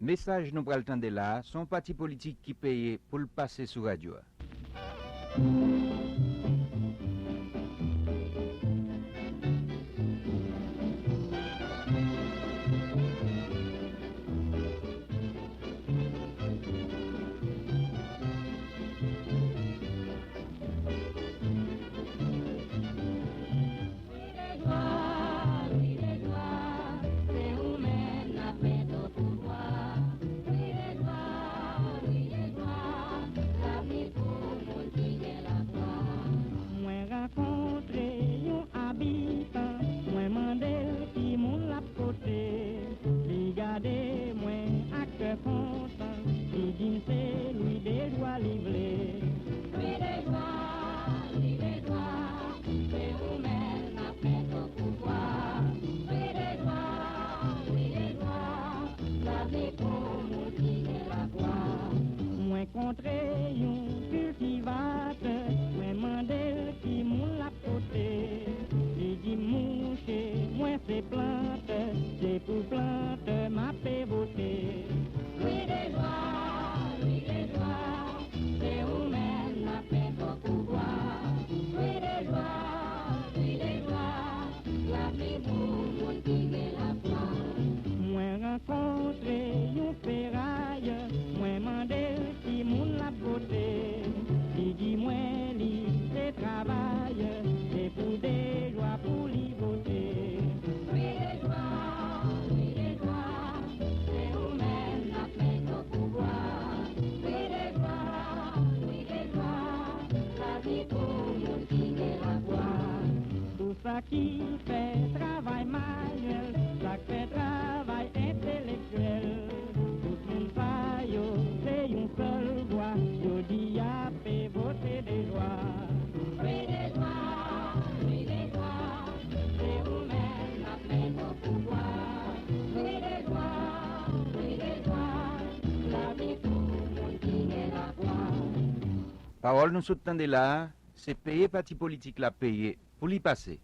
Message nous pral tande là, son parti politique qui paye pour le passer sur radio. Qui fait travail manuel, ça fait travail intellectuel. Tout le monde va yo, c'est une seule voix. Yo dit à paix, voter des lois. Oui, des lois, oui, des lois. C'est vous-même la paix au pouvoir. Oui, des lois, oui, des lois. La vie pour le monde qui est la foi. Parole nous soutenons là, c'est payer parti politique la payer pour l'y passer.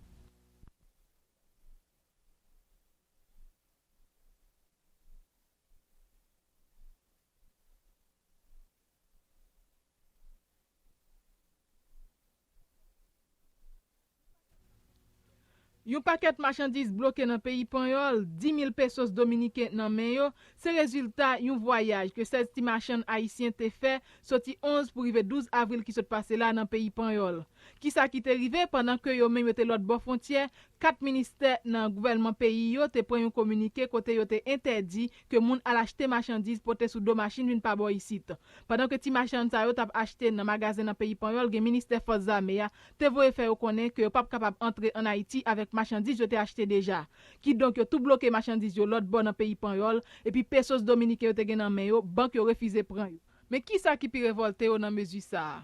Yon paquet marchandises bloqué dans pays Panyol, 10 000 pesos dominicains dans main yo, c'est résultat yon voyage que ces marchands haïtiens te fait sorti 11 pour arriver 12 avril qui se passé là dans pays Panyol. Qui ça qui t'est arrivé pendant que yo même était l'autre bord frontière, 4 ministères dans gouvernement pays yo te prend un communiqué côté yo te interdit que moun al acheter marchandises porter sous deux machines vinn pas boy ici. Pendant que ti marchands ça yo t'a acheté dans magasin dans pays Panyol, gen ministère forces armées te voye faire connaître que yo pas capable entrer en Haïti avec marchandises yo te acheté déjà. Qui donc yo tout bloqué marchandises yo l'autre bord dans pays Panyol et puis pesos dominicains yo te gen dans main yo, banque yo refusé prendre yo. Mais qui ça qui pi révolté yo dans mesure ça?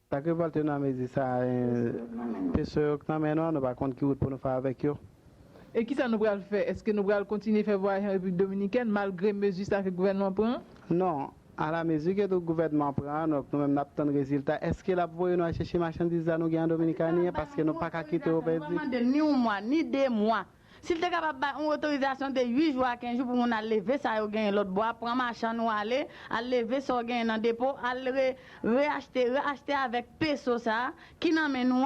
Ta révolte dans mesure ça pesos que nan non pas compte qui route pour nous faire avec yo. Et qui ça nous va faire? Est-ce que nous allons continuer faire voyager en République dominicaine malgré mesure ça que le gouvernement prend? Non, à la mesure que le gouvernement prend, nous-mêmes n'avons pas de résultat. Est-ce que la voie nous chercher marchandises à nous en Dominicaine parce que nous pas qu'à quitter au pays? Ni un mois, ni 2 mois. S'il est capable une autorisation de 8 jours à 15 jours pour nous lever ça, yo gagne l'autre bois, prendre marchand nous aller, à lever ça gagne dans dépôt, à reacheter avec peso ça, qui n'en met nous.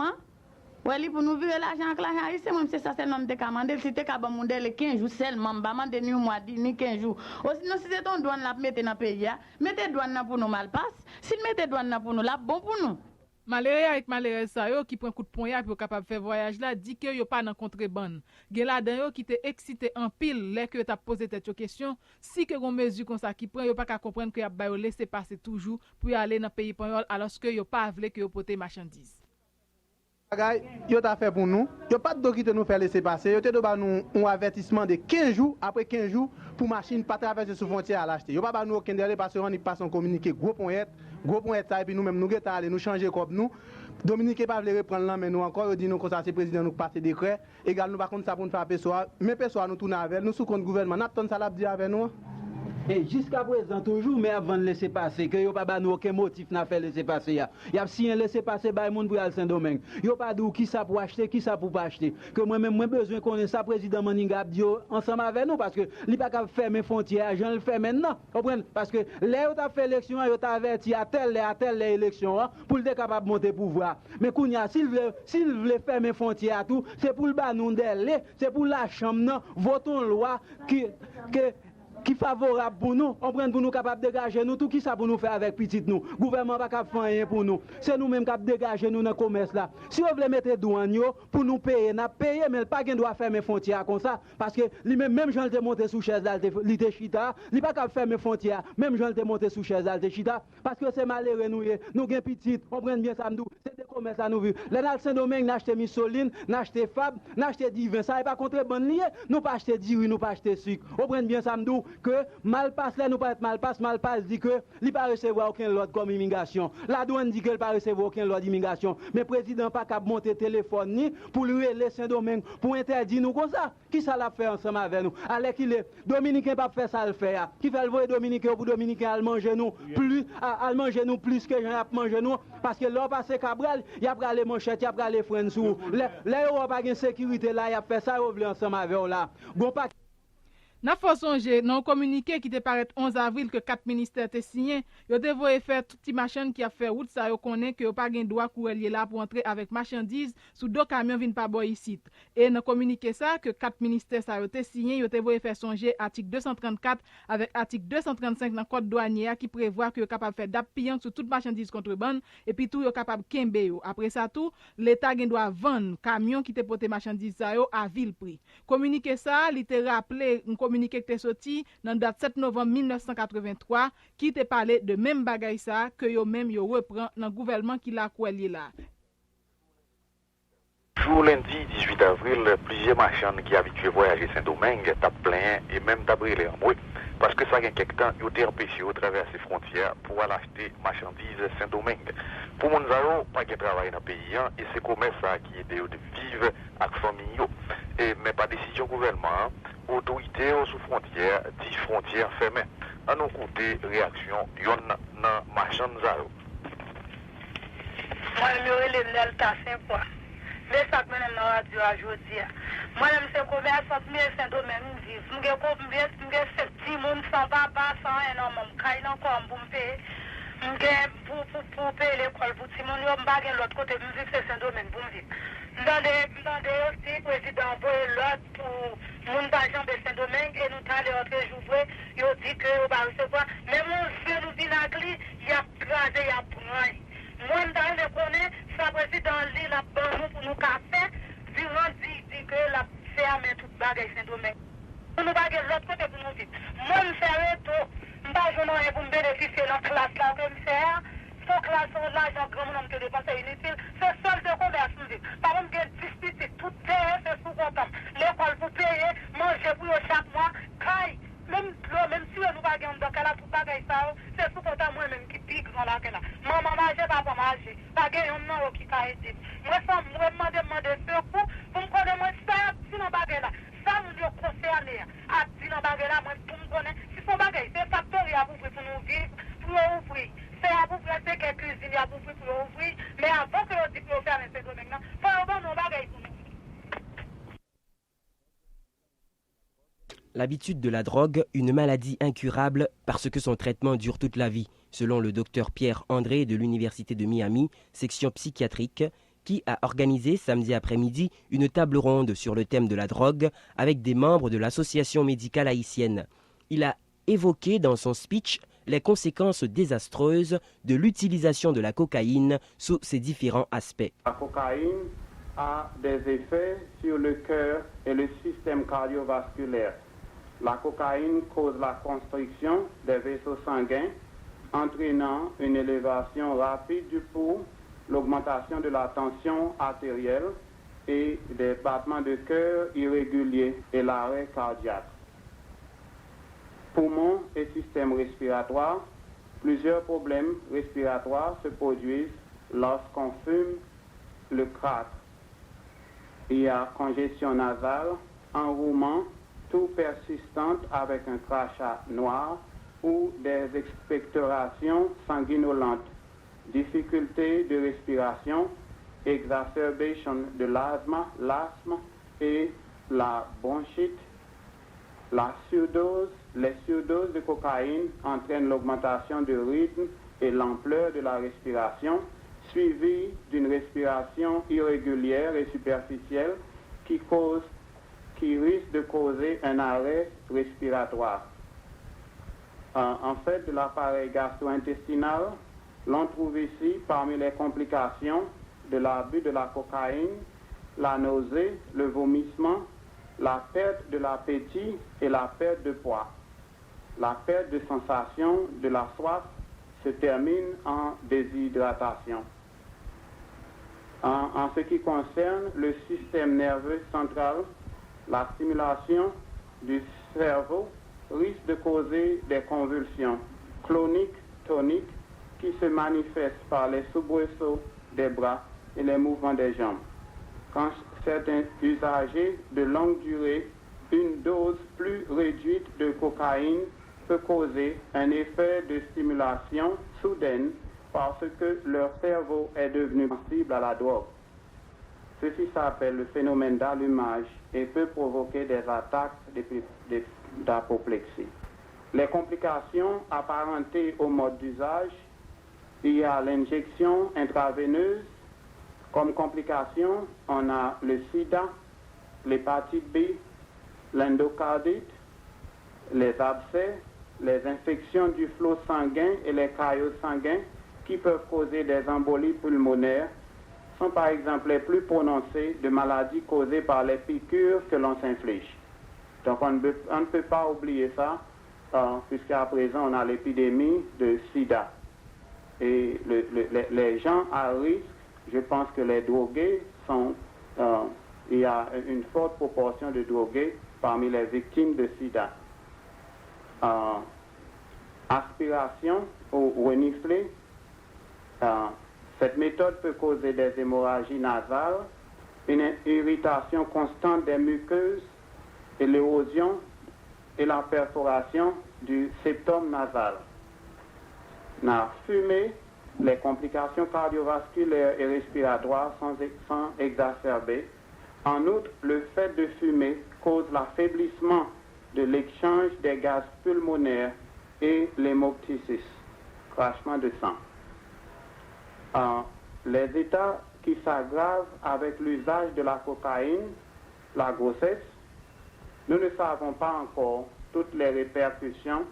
Ouais, pour nous virer l'argent avec l'argent, c'est même c'est ça seulement de commander, si tu capable monter 15 jours seulement, pas demander ni un mois ni 15 jours. Sinon si c'est ton douane la mettre dans pays, mettez douane pour nous mal passe. S'il mettez douane pour nous là, bon pour nous. Malheureux avec malheureux ça yo qui prend coup de poing pour capable faire voyage là dit que yo pas dans contrebande. Gen la dan yo qui te excité en pile les que t'a posé tête question si que gon mesure comme ça qui prend yo pas qu'à comprendre que y a ba yo laisser passer toujours pour aller dans pays Panyol alors que yo pas vle que yo porter marchandises. Yo t'a fait pour nous, yo pas de qui te nous faire laisser passer, yo te doba nous un avertissement de 15 jours après 15 jours pour machine pas traverser sous frontière à l'acheter. Yo pas nous aucun délai parce qu'on y passe un communiqué gros point ça et puis nous même nous geta aller nous changer comme nous. Dominique pas veut reprendre là mais nous encore dit nous comme ça c'est président nous passer décret égal nous pas contre ça pour nous faire PSOA mais PSOA nous tourner avec nous sous compte gouvernement n'attend ça l'a dit avec nous. Et jusqu'à présent, toujours, mais avant de laisser passer, que yo pas ba nous aucun motif n'a fait laisser passer. Y a signé laisser passer by moun pour aller Saint-Domingue. Yo pas dit qui ça pour acheter, qui ça pour pas acheter. Que moi-même, moi besoin qu'on ait ça, président Maninga dit ensemble avec nous, parce que li pas capable fermer frontières, j'en le fait maintenant. Comprenez? Parce que là, yo t'a fait élection, yo t'a averti à telle élection, pour le capable de monter pouvoir. Mais kounya, s'il veut fermer frontières tout, c'est pour le ba nous délai, c'est pour la chambre, non, votons loi qui favorable pour nous, on prend pour nous capables de dégager nous tout qui ça pour nous faire avec petit nous. Gouvernement pas capable faire rien pour nous. C'est nous mêmes qui dégager nous dans le commerce là. Si on veut mettre douane pour nous payer, n'a payé mais pas gain doit fermer frontières comme ça parce que lui même Jean te monter sous chaise là, il te chita, il pas capable fermer frontières, même Jean te monter sous chaise là, il te chita parce que c'est malheureux nous gain petit, on prend bien ça nous, c'est des commerces à nous vivre. Là dans Saint-Domingue, n'acheter Missoline, n'acheter Fab, n'acheter Divin, ça est pas contrebande lié, nous pas acheter Diri, nous pas acheter sucre. On prend bien ça nous que mal passe là nous pas être mal passe dit que il pas recevoir aucun lot comme immigration la douane dit que il pas recevoir aucun lot d'immigration mais président pas cap monter téléphone ni pour lui les Saint-Domingue pour interdire nous comme ça qui ça l'a fait ensemble avec nous alors qu'il est dominicain pas faire ça le faire qui fait le voir dominicain pour dominicain à manger nous plus que Jean a manger nous parce que là passé Cabral il y a pas les manchettes il y a pas les freins sous là il pas de sécurité là il a fait ça il ensemble avec là bon pas. N'a faut songer dans communiqué qui te paraît 11 avril que 4 ministères te signé, yo te voye faire tout petit machin qui a fait route ça yo connaît que yo pas gen droit courir là pour entrer avec marchandises sous deux camions vinn pas boy ici. Et dans communiqué ça que 4 ministères ça yo te signé, yo te voye faire songer article 234 avec article 235 dans code douanier qui prévoit que yo capable faire d'appuyant sur toute marchandise contrebande et puis tout yo capable kembe yo. Après ça tout, l'état gen doit vendre camion qui te porter marchandise ça yo à vil prix. Communiqué ça, li te rappelé communiqué qui est sorti dans date 7 novembre 1983 qui te parlait de même bagay ça que yo même yo reprend dans gouvernement qui l'a kouelé là. Jour lundi 18 avril, plusieurs machines qui habitués voyager Saint-Domingue tapent plein et même d'abrir en bruit parce que ça a quelque temps ils ont été empêchés de traverser les frontières pour aller acheter marchandises Saint-Domingue. Pour mon zaro, pas de travail dans le pays et c'est commerce qui est de vivre avec famille et mais pas décision gouvernement, autorité sous frontières, 10 frontières fermées. À nos côtés, réaction yon dans marchand zaro. Moi je me relève le 5 fois. Mais ça que même dans la radio aujourd'hui. Moi je suis commerce entre Saint-Domingue vivre. Je suis 7 petits monde sans papa, sans un homme, caille encore pour me payer. Pour payer l'école pour tout le monde, je ne vais pas l'autre côté, je vis c'est Saint-Domingue pour me vivre. Dans des aussi, président, pour l'autre, pour mon agent de Saint-Domingue, et nous allons entrer jouer, ils ont dit que nous va recevoir. Mais mon feu nous dit la clé, il y a crasé, il y a pris. Moi, je connais, ça président l'île a besoin pour nous café, durant dit que la ferme toute bagaille Saint-Domingue. Pour nous baguer l'autre côté pour nous vivre. Moi, je fais tout. Je ne pour me bénéficier de la classe là que je fais. Faut que l'argent grand nombre de dépenses inutiles. C'est seul de commerce. Par exemple, il y a 10 petits, tout payé, c'est sous compte. L'école pour payer, manger pour chaque mois, caille. Même si nous pas gagner dans la tout bagaille ça, c'est sous compte moi-même qui pique dans la là. Maman manger, papa manger. Pas gagner un nom qui t'a aidé. Moi, ça me demande secours pour me connaître moi ça, sinon bagaille là. Ça, nous sommes concernés. À dire dans bagaille là, moi, pour me connaître. Si son bagaille, c'est factory à ouvrir pour nous vivre, pour ouvrir. C'est à vous placer quelques cuisines à vous pour ouvrir. Mais avant que vous dites que vous fermez ces domaines, il faut avoir nos bagailles pour nous. L'habitude de la drogue, une maladie incurable parce que son traitement dure toute la vie, selon le docteur Pierre André de l'Université de Miami, section psychiatrique, qui a organisé samedi après-midi une table ronde sur le thème de la drogue avec des membres de l'Association médicale haïtienne. Il a évoqué dans son speech les conséquences désastreuses de l'utilisation de la cocaïne sous ses différents aspects. La cocaïne a des effets sur le cœur et le système cardiovasculaire. La cocaïne cause la constriction des vaisseaux sanguins, entraînant une élévation rapide du pouls, l'augmentation de la tension artérielle et des battements de cœur irréguliers et l'arrêt cardiaque. Poumons et système respiratoire, plusieurs problèmes respiratoires se produisent lorsqu'on fume le crack. Il y a congestion nasale, enrouement, toux persistante avec un crachat noir, ou des expectorations sanguinolentes, difficultés de respiration, exacerbation de l'asthme et la bronchite. Les surdoses de cocaïne entraînent l'augmentation du rythme et l'ampleur de la respiration, suivie d'une respiration irrégulière et superficielle qui risque de causer un arrêt respiratoire. En fait, de l'appareil gastro-intestinal, l'on trouve ici, parmi les complications de l'abus de la cocaïne, la nausée, le vomissement, la perte de l'appétit et la perte de poids. La perte de sensation de la soif se termine en déshydratation. En ce qui concerne le système nerveux central, la stimulation du cerveau risque de causer des convulsions cloniques, toniques, qui se manifestent par les soubresauts des bras et les mouvements des jambes. Quand certains usagers de longue durée, une dose plus réduite de cocaïne peut causer un effet de stimulation soudaine parce que leur cerveau est devenu sensible à la drogue. Ceci s'appelle le phénomène d'allumage et peut provoquer des attaques d'apoplexie. Les complications apparentées au mode d'usage, il y a l'injection intraveineuse. Comme complication, on a le sida, l'hépatite B, l'endocardite, les abcès, les infections du flot sanguin et les caillots sanguins qui peuvent causer des embolies pulmonaires sont par exemple les plus prononcées de maladies causées par les piqûres que l'on s'inflige. Donc on ne peut pas oublier ça, puisqu'à présent on a l'épidémie de sida. Et les gens à risque, je pense que les drogués il y a une forte proportion de drogués parmi les victimes de sida. Aspiration ou renifler, cette méthode peut causer des hémorragies nasales, une irritation constante des muqueuses et l'érosion et la perforation du septum nasal. La fumée, les complications cardiovasculaires et respiratoires sont exacerbées. En outre, le fait de fumer cause l'affaiblissement de l'échange des gaz pulmonaires et l'hémoptysis, crachement de sang. Les états qui s'aggravent avec l'usage de la cocaïne, la grossesse, nous ne savons pas encore toutes les répercussions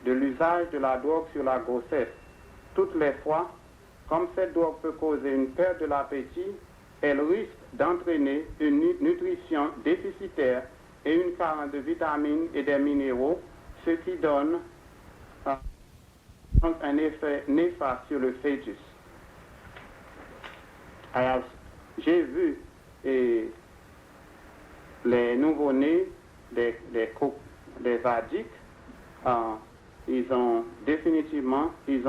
de l'usage de la drogue sur la grossesse. Toutes les fois, comme cette drogue peut causer une perte de l'appétit, elle risque d'entraîner une nutrition déficitaire et une carence de vitamines et des minéraux, ce qui donne un effet néfaste sur le fœtus. Alors, j'ai vu les nouveau-nés des addicts, ils ont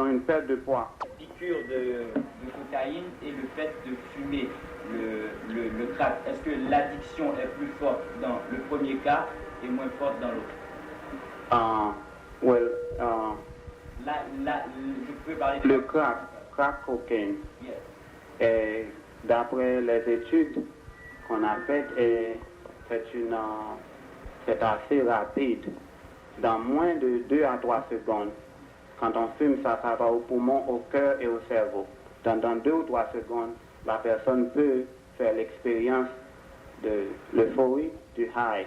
une perte de poids. La piqûre de cocaïne et le fait de fumer le crack, est-ce que l'addiction est plus forte dans le premier cas et moins forte dans l'autre? Je peux parler de le crack cocaine. Yes. Et d'après les études qu'on a faites, c'est assez rapide. Dans moins de 2 à 3 secondes, quand on fume, ça va au poumon, au cœur et au cerveau. Dans 2 ou 3 secondes, la personne peut faire l'expérience de l'euphorie, du high.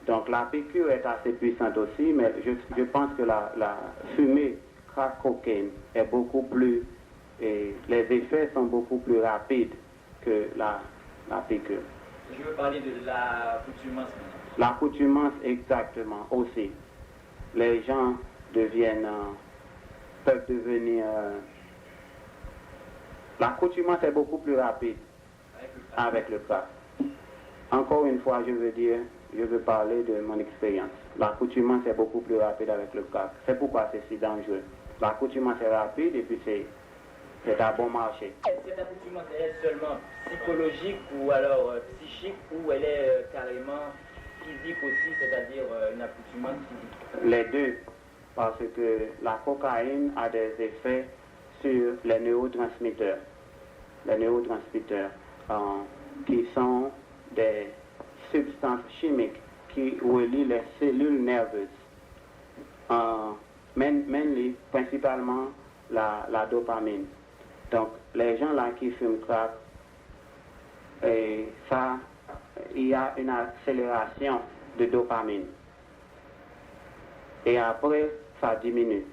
Donc la piqûre est assez puissante aussi, mais je pense que la fumée crack cocaine est beaucoup plus, et les effets sont beaucoup plus rapides que la piqûre. Je veux parler de l'accoutumance. L'accoutumance, exactement, aussi. Les gens peuvent devenir... l'accoutumance est beaucoup plus rapide avec le crack. Encore une fois, je veux parler de mon expérience. L'accoutumance est beaucoup plus rapide avec le crack. C'est pourquoi c'est si dangereux. L'accoutumance est rapide et puis c'est à bon marché. Cette accoutumance est seulement psychologique ou alors psychique ou elle est carrément physique aussi, c'est-à-dire une accoutumance physique? Les deux. parce que la cocaïne a des effets sur les neurotransmetteurs. Les neurotransmetteurs qui sont des substances chimiques qui relient les cellules nerveuses. Principalement la dopamine. Donc, les gens là qui fument crack, il y a une accélération de dopamine. Et après, ça diminue.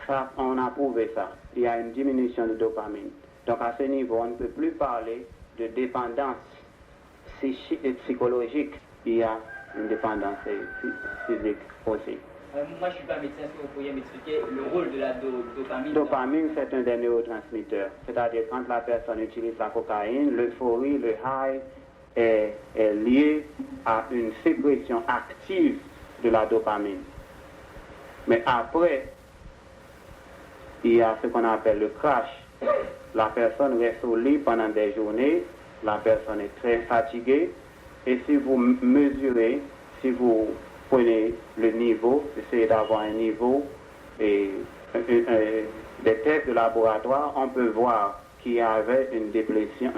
Ça, on a prouvé ça. Il y a une diminution de dopamine. Donc, à ce niveau, on ne peut plus parler de dépendance psychologique. Il y a une dépendance physique aussi. Moi, je ne suis pas médecin, est-ce que vous pourriez m'expliquer le rôle de la dopamine? Dopamine, c'est un des neurotransmetteurs. C'est-à-dire, quand la personne utilise la cocaïne, l'euphorie, le high est lié à une sécrétion active de la dopamine. Mais après, il y a ce qu'on appelle le crash. La personne reste au lit pendant des journées, la personne est très fatiguée, et si vous mesurez, si vous prenez le niveau, essayez d'avoir un niveau et des tests de laboratoire, on peut voir qu'il y avait une diminution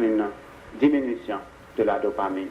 de la dopamine.